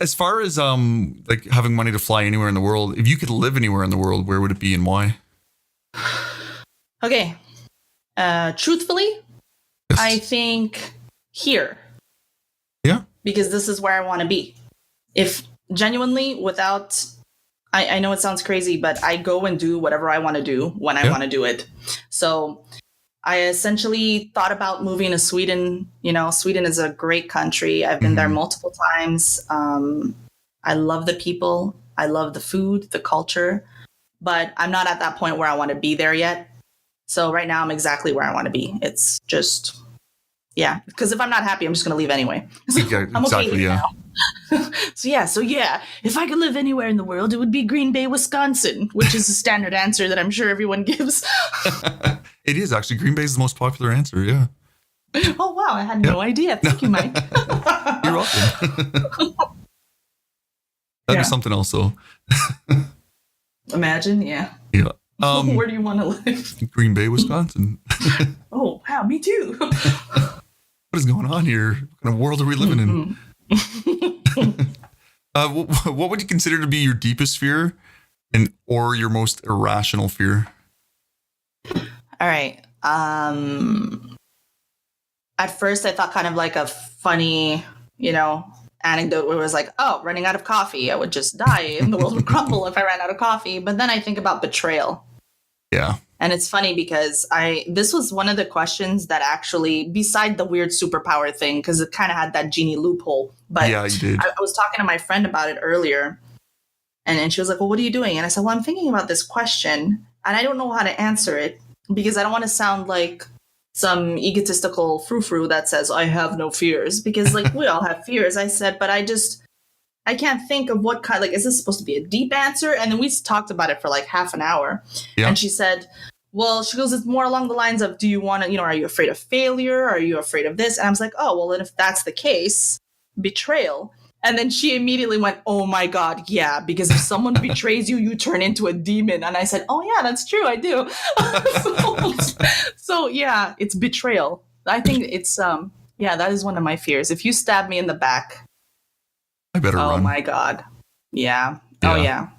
As far as like having money to fly anywhere in the world, if you could live anywhere in the world, where would it be and why? Okay. Truthfully, yes. I think here. Yeah. Because this is where I want to be. If genuinely, without, I know it sounds crazy, but I go and do whatever I want to do when I want to do it. So I essentially thought about moving to Sweden. You know, Sweden is a great country. I've been there multiple times. I love the people. I love the food, the culture, but I'm not at that point where I want to be there yet. So right now I'm exactly where I want to be. It's just, yeah, because if I'm not happy, I'm just going to leave anyway. So I'm okay now. So yeah, if I could live anywhere in the world, it would be Green Bay, Wisconsin, which is a standard answer that I'm sure everyone gives. It is actually. Green Bay is the most popular answer. Yeah. Oh wow, I had no idea. Thank you, Mike. You're welcome. That'd be something else, though. Imagine, yeah. Yeah. Where do you want to live? Green Bay, Wisconsin. Oh wow, me too. What is going on here? What kind of world are we living in? What would you consider to be your deepest fear, or your most irrational fear? All right. At first, I thought kind of like a funny, anecdote where it was like, oh, running out of coffee, I would just die and the world would crumble if I ran out of coffee. But then I think about betrayal. Yeah. And it's funny because this was one of the questions that actually, beside the weird superpower thing, because it kind of had that genie loophole. But yeah, you did. I was talking to my friend about it earlier, and she was like, well, what are you doing? And I said, well, I'm thinking about this question, and I don't know how to answer it because I don't want to sound like some egotistical frou-frou that says, I have no fears, because like we all have fears. I said, but I can't think of what kind, like, is this supposed to be a deep answer? And then we talked about it for like half an hour. Yeah. And she said, well, she goes, it's more along the lines of, do you want to, are you afraid of failure? Are you afraid of this? And I was like, oh, well, then if that's the case, betrayal. And then she immediately went, oh my God, yeah, because if someone betrays you, you turn into a demon. And I said, oh yeah, that's true, I do. So yeah, it's betrayal. I think it's, that is one of my fears. If you stab me in the back, I better run. Oh my God. Yeah. Oh yeah.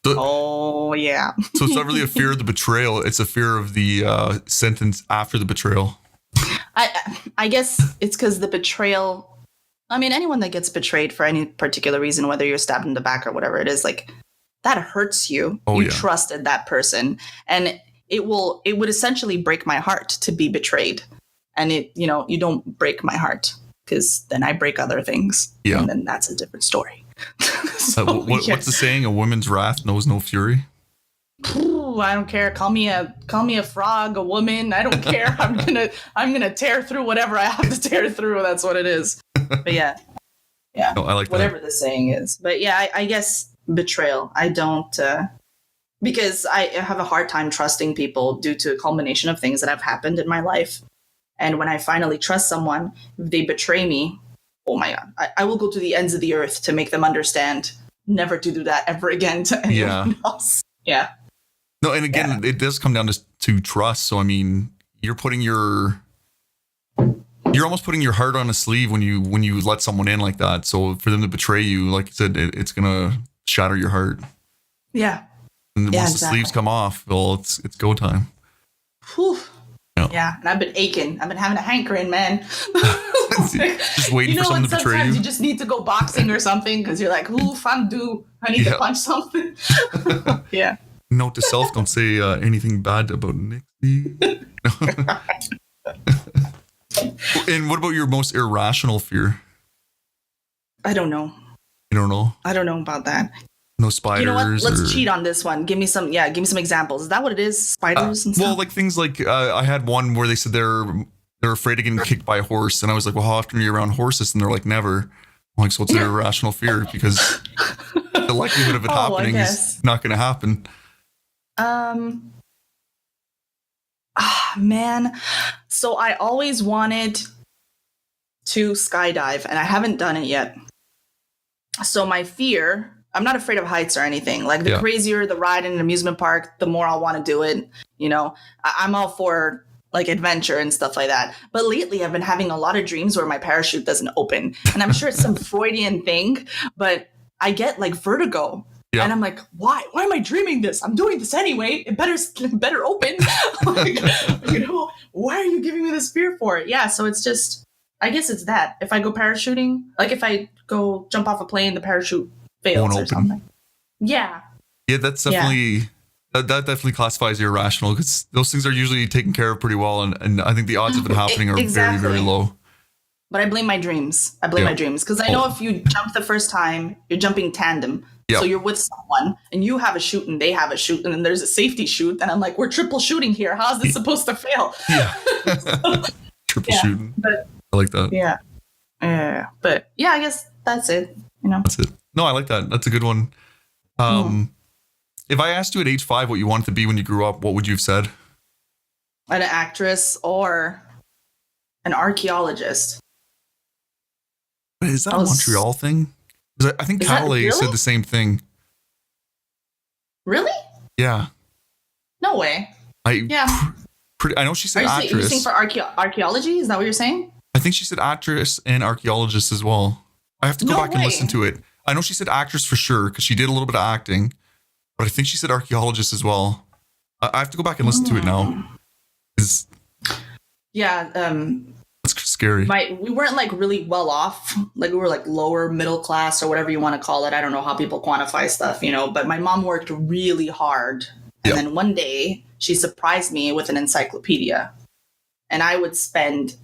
Oh yeah. So it's not really a fear of the betrayal. It's a fear of the sentence after the betrayal. I guess it's because the betrayal, I mean, anyone that gets betrayed for any particular reason, whether you're stabbed in the back or whatever it is, like that hurts you. Oh, you trusted that person, and it would essentially break my heart to be betrayed. And you don't break my heart, because then I break other things. Yeah. And then that's a different story. What's the saying? A woman's wrath knows no fury. I don't care. Call me a frog, a woman. I don't care. I'm gonna tear through whatever I have to tear through. That's what it is. But yeah. No, I like whatever the saying is. But yeah, I guess betrayal. I don't because I have a hard time trusting people due to a culmination of things that have happened in my life. And when I finally trust someone, if they betray me, oh my God, I will go to the ends of the earth to make them understand never to do that ever again to anyone else. Yeah. No, and again, it does come down to trust. So, I mean, you're almost putting your heart on a sleeve when you let someone in like that. So for them to betray you, like you said, it's going to shatter your heart. Yeah. And once the sleeves come off, well, it's go time. Whew. Yeah, and I've been aching. I've been having a hankering, man. Just waiting for someone to betray you. Sometimes you just need to go boxing or something because you're like, ooh, fondue. I need to punch something. Yeah. Note to self, don't say anything bad about Nyxi. And what about your most irrational fear? I don't know. You don't know? I don't know about that. No spiders. You know what? Let's cheat on this one. Give me some examples. Is that what it is? Spiders and stuff? Well, like things like I had one where they said they're afraid of getting kicked by a horse, and I was like, well, how often are you around horses? And they're like, never. I'm like, so it's an irrational fear because the likelihood of it happening is not going to happen. Man, so I always wanted to skydive, and I haven't done it yet. So my fear, I'm not afraid of heights or anything. Like, the crazier the ride in an amusement park, the more I'll want to do it. You know, I'm all for like adventure and stuff like that. But lately I've been having a lot of dreams where my parachute doesn't open. And I'm sure it's some Freudian thing, but I get like vertigo. Yeah. And I'm like, why? Why am I dreaming this? I'm doing this anyway. It better open. Like, you know, why are you giving me this fear for it? Yeah, so it's just, I guess it's that. If I go parachuting, like if I go jump off a plane, the parachute fails or something. Yeah. Yeah, that's definitely... That definitely classifies you irrational, because those things are usually taken care of pretty well, and I think the odds of it happening are very, very low. But I blame my dreams. My dreams, because I know if you jump the first time, you're jumping tandem. So you're with someone, and you have a chute, and they have a chute, and then there's a safety chute, and I'm like, we're triple shooting here. How's this supposed to fail? Yeah. Triple shooting. But, I like that. Yeah. But yeah, I guess that's it. You know. That's it. No, I like that. That's a good one. If I asked you at age 5 what you wanted to be when you grew up, what would you have said? An actress or an archaeologist. Is that a Montreal thing? I think Calais said the same thing. Really? Yeah. No way. I know she said actress. Are you saying for archaeology? Is that what you're saying? I think she said actress and archaeologist as well. I have to go back and listen to it. I know she said actress for sure, because she did a little bit of acting. But I think she said archaeologist as well. I have to go back and listen to it now. Yeah. That's scary. We weren't like really well off. Like, we were like lower middle class or whatever you want to call it. I don't know how people quantify stuff, you know. But my mom worked really hard. And then one day she surprised me with an encyclopedia. And I would spend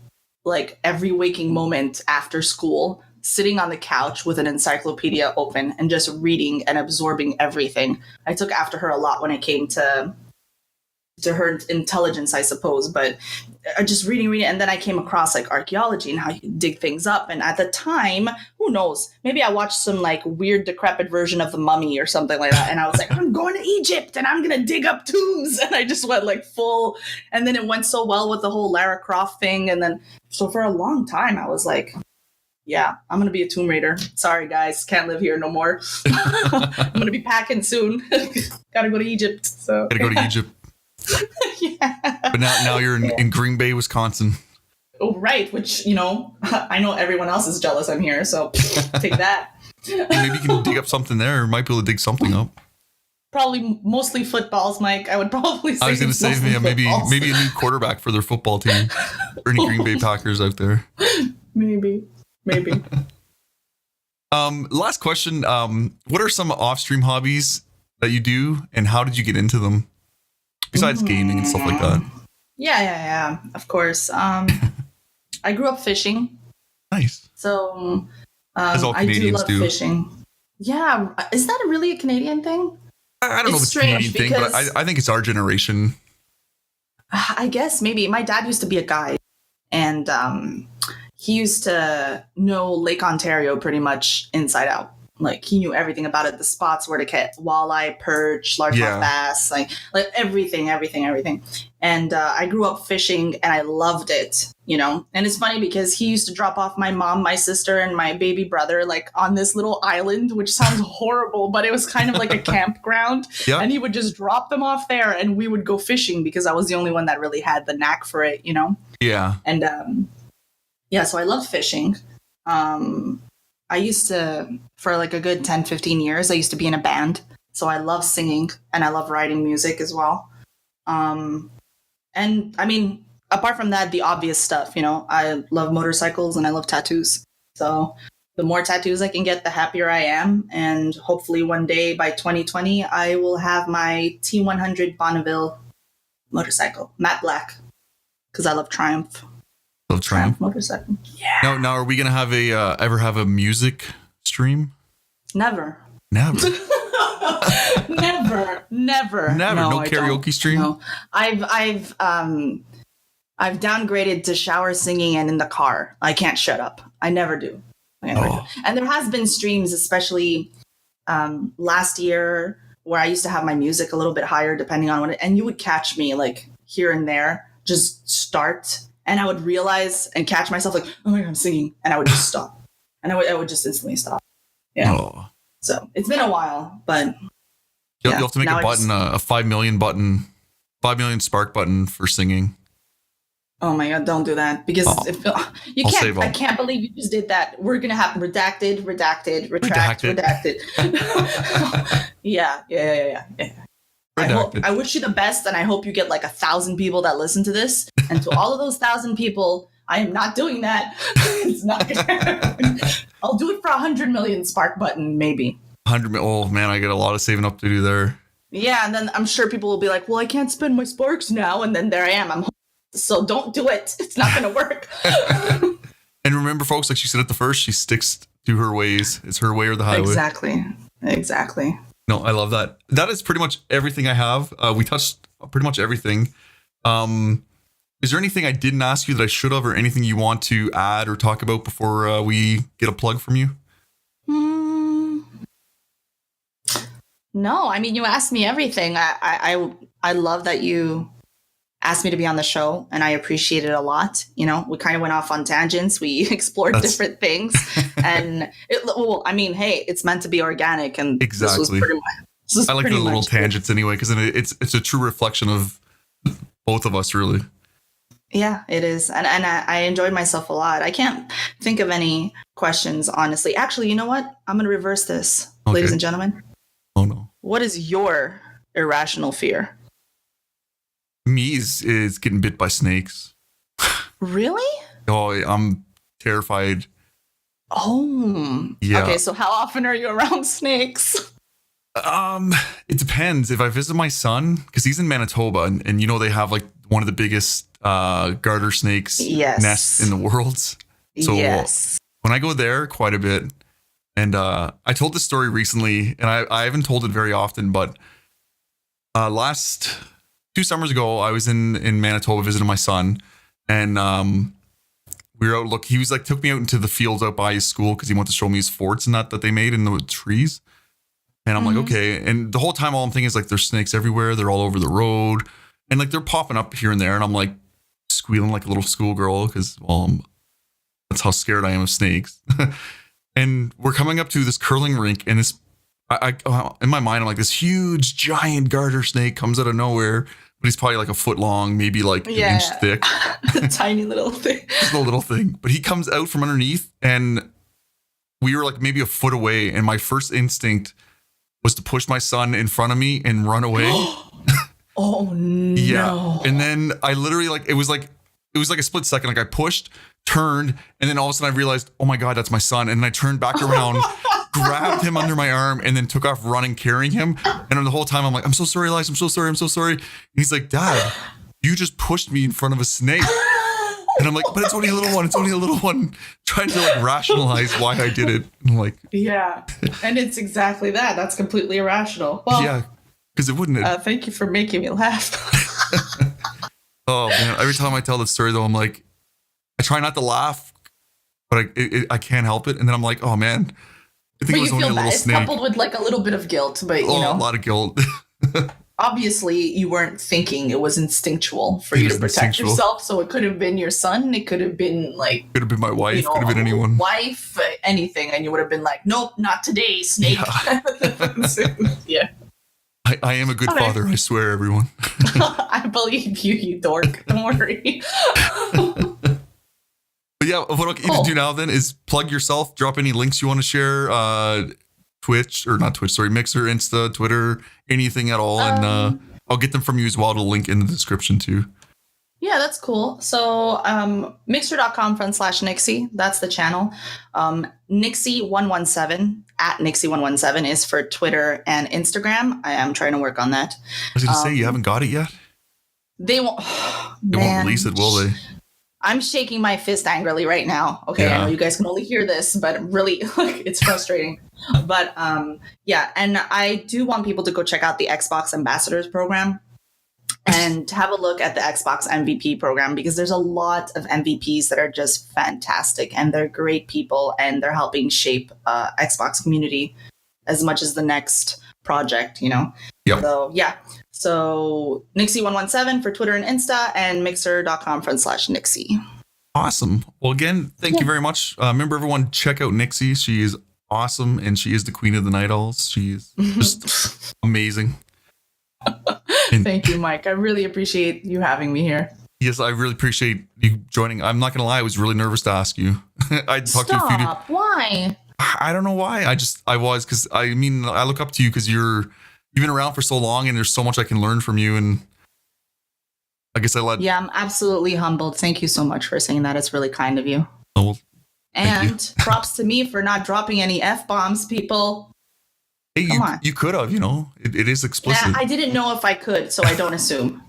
like every waking moment after school sitting on the couch with an encyclopedia open and just reading and absorbing everything. I took after her a lot when it came to her intelligence, I suppose, but just reading. And then I came across like archaeology and how you dig things up. And at the time, who knows, maybe I watched some like weird decrepit version of The Mummy or something like that. And I was like, I'm going to Egypt and I'm going to dig up tombs. And I just went like full. And then it went so well with the whole Lara Croft thing. And then, so for a long time, I was like, yeah, I'm going to be a Tomb Raider. Sorry, guys. Can't live here no more. I'm going to be packing soon. Got to go to Egypt. So. Got to go to Egypt. Yeah. But now you're in Green Bay, Wisconsin. Oh, right. Which, you know, I know everyone else is jealous I'm here. So take that. Maybe you can dig up something there. Might be able to dig something up. Probably mostly footballs, Mike. I would probably say. I was going to say, maybe a new quarterback for their football team. Or any Green Bay Packers out there. Maybe. Last question. What are some off-stream hobbies that you do, and how did you get into them? Besides gaming and stuff like that. Yeah. Of course. I grew up fishing. Nice. So as all Canadians I do love fishing. Yeah. Is that really a Canadian thing? I don't know if it's a Canadian thing, but I think it's our generation. I guess maybe. My dad used to be a guide, and he used to know Lake Ontario pretty much inside out. Like, he knew everything about it, the spots where to catch walleye, perch, largemouth bass, like everything. And I grew up fishing, and I loved it, you know. And it's funny because he used to drop off my mom, my sister, and my baby brother like on this little island, which sounds horrible, but it was kind of like a campground. Yeah. And he would just drop them off there, and we would go fishing because I was the only one that really had the knack for it, you know. Yeah. And so I loved fishing. I used to, for like a good 10, 15 years, I used to be in a band. So I love singing, and I love writing music as well. And I mean, apart from that, the obvious stuff, you know, I love motorcycles and I love tattoos. So the more tattoos I can get, the happier I am. And hopefully one day by 2020, I will have my T100 Bonneville motorcycle, matte black, because I love Triumph. Triumph motorcycle. Yeah. Now, are we gonna have ever have a music stream? Never. Never. Never. No karaoke stream. No. I've downgraded to shower singing and in the car. I can't shut up. I never do. And there has been streams, especially last year, where I used to have my music a little bit higher, depending on what. And you would catch me like here and there just start, and I would realize and catch myself like, oh my God, I'm singing, and I would just stop, and I would just instantly stop. Yeah. Oh. So it's been a while, but you'll have to make a button, a 5 million button, 5 million spark button for singing. Oh my God, don't do that, because you can't. I can't believe you just did that. We're gonna have redacted, redacted. Yeah. I wish you the best, and I hope you get like 1,000 people that listen to this. And to all of those 1,000 people, I am not doing that. It's not gonna happen. I'll do it for 100 million spark button, maybe. 100. Oh man, I get a lot of saving up to do there. Yeah, and then I'm sure people will be like, "Well, I can't spend my sparks now," and then there I am. So don't do it. It's not going to work. And remember, folks, like she said at the first, she sticks to her ways. It's her way or the highway. Exactly. No, I love that. That is pretty much everything I have. We touched pretty much everything. Is there anything I didn't ask you that I should have, or anything you want to add or talk about before we get a plug from you? No, I mean, you asked me everything. I love that you asked me to be on the show, and I appreciate it a lot. You know, we kind of went off on tangents. We explored different things, and hey, it's meant to be organic, and exactly. This was pretty much. I like the little tangents anyway, because it's a true reflection of both of us, really. Yeah, it is, and I enjoyed myself a lot. I can't think of any questions, honestly. Actually, you know what? I'm going to reverse this, ladies and gentlemen. Oh no! What is your irrational fear? Me is getting bit by snakes. Really? Oh, I'm terrified. Oh. Yeah. Okay, so how often are you around snakes? It depends. If I visit my son, because he's in Manitoba, and you know they have like one of the biggest garter snakes nests in the world. So when I go there quite a bit, and I told this story recently, and I haven't told it very often, but last 2 summers ago, I was in Manitoba visiting my son, and we were out. He was like took me out into the fields out by his school because he wanted to show me his forts and that they made in the trees. And I'm like, okay. And the whole time, all I'm thinking is like, there's snakes everywhere. They're all over the road, and like they're popping up here and there. And I'm like squealing like a little schoolgirl because that's how scared I am of snakes. And we're coming up to this curling rink, and this. I in my mind, I'm like, this huge giant garter snake comes out of nowhere, but he's probably like a foot long, maybe like an inch thick. Tiny little thing. Just a little thing. But he comes out from underneath, and we were like maybe a foot away. And my first instinct was to push my son in front of me and run away. Oh no. Yeah. And then I literally it was like a split second. Like I pushed, turned, and then all of a sudden I realized, oh my God, that's my son. And then I turned back around, grabbed him under my arm, and then took off running, carrying him. And the whole time I'm like, I'm so sorry, Elias. I'm so sorry. And he's like, Dad, you just pushed me in front of a snake. And I'm like, but it's only a little one. Trying to like rationalize why I did it. And I'm like, yeah. And it's exactly that. That's completely irrational. Well, yeah, because it wouldn't. Thank you for making me laugh. Oh man, every time I tell the story though, I'm like, I try not to laugh, but I can't help it. And then I'm like, oh man, I think it was only a little snake. It's coupled with like a little bit of guilt, but you know, a lot of guilt. Obviously, you weren't thinking; it was instinctual for you to protect yourself. So it could have been your son. It could have been could have been my wife. Could have been anyone. Wife, anything, and you would have been like, "Nope, not today, snake." Yeah. I am a good father. I swear, everyone. I believe you, you dork. Don't worry. But yeah, what I'll even do now then is plug yourself. Drop any links you want to share. Twitch, or not Twitch, sorry, Mixer, Insta, Twitter, anything at all. And I'll get them from you as well to link in the description too. Yeah, that's cool. So mixer.com/Nyxi, that's the channel. Nyxi117 at Nyxi117 is for Twitter and Instagram. I am trying to work on that. I was going to say, you haven't got it yet? They won't. They won't release it, will they? I'm shaking my fist angrily right now. Okay, yeah. I know you guys can only hear this, but really, it's frustrating. But yeah, and I do want people to go check out the Xbox Ambassadors program and have a look at the Xbox MVP program, because there's a lot of MVPs that are just fantastic, and they're great people, and they're helping shape Xbox community as much as the next project, you know? Yep. So yeah. So Nyxi117 for Twitter and Insta, and mixer.com/Nyxi. Awesome. Well, again, thank you very much. Remember, everyone, check out Nyxi. She is awesome, and she is the queen of the night owls. She's just amazing. Thank you, Mike. I really appreciate you having me here. Yes, I really appreciate you joining. I'm not going to lie, I was really nervous to ask you. I talked to a few. Why? I don't know why. I was, because I mean, I look up to you because you've been around for so long, and there's so much I can learn from you. And I guess Yeah, I'm absolutely humbled. Thank you so much for saying that. It's really kind of you. Oh, well, and props to me for not dropping any F-bombs, people. Hey, you could have, it is explicit. Yeah, I didn't know if I could, so I don't assume.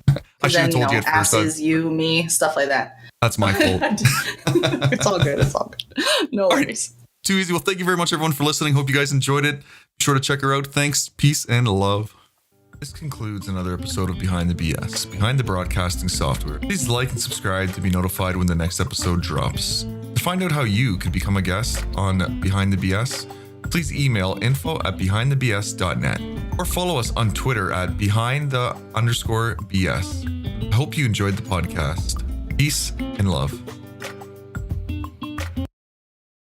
I should have told you at first. Asses, you, me, stuff like that. That's my fault. It's all good. It's all good. No worries. Right. Too easy. Well, thank you very much, everyone, for listening. Hope you guys enjoyed it. Be sure to check her out. Thanks, peace, and love. This concludes another episode of Behind the BS, Behind the Broadcasting Software. Please like and subscribe to be notified when the next episode drops. To find out how you could become a guest on Behind the BS, please email info@behindthebs.net or follow us on Twitter at behind_BS. I hope you enjoyed the podcast. Peace and love.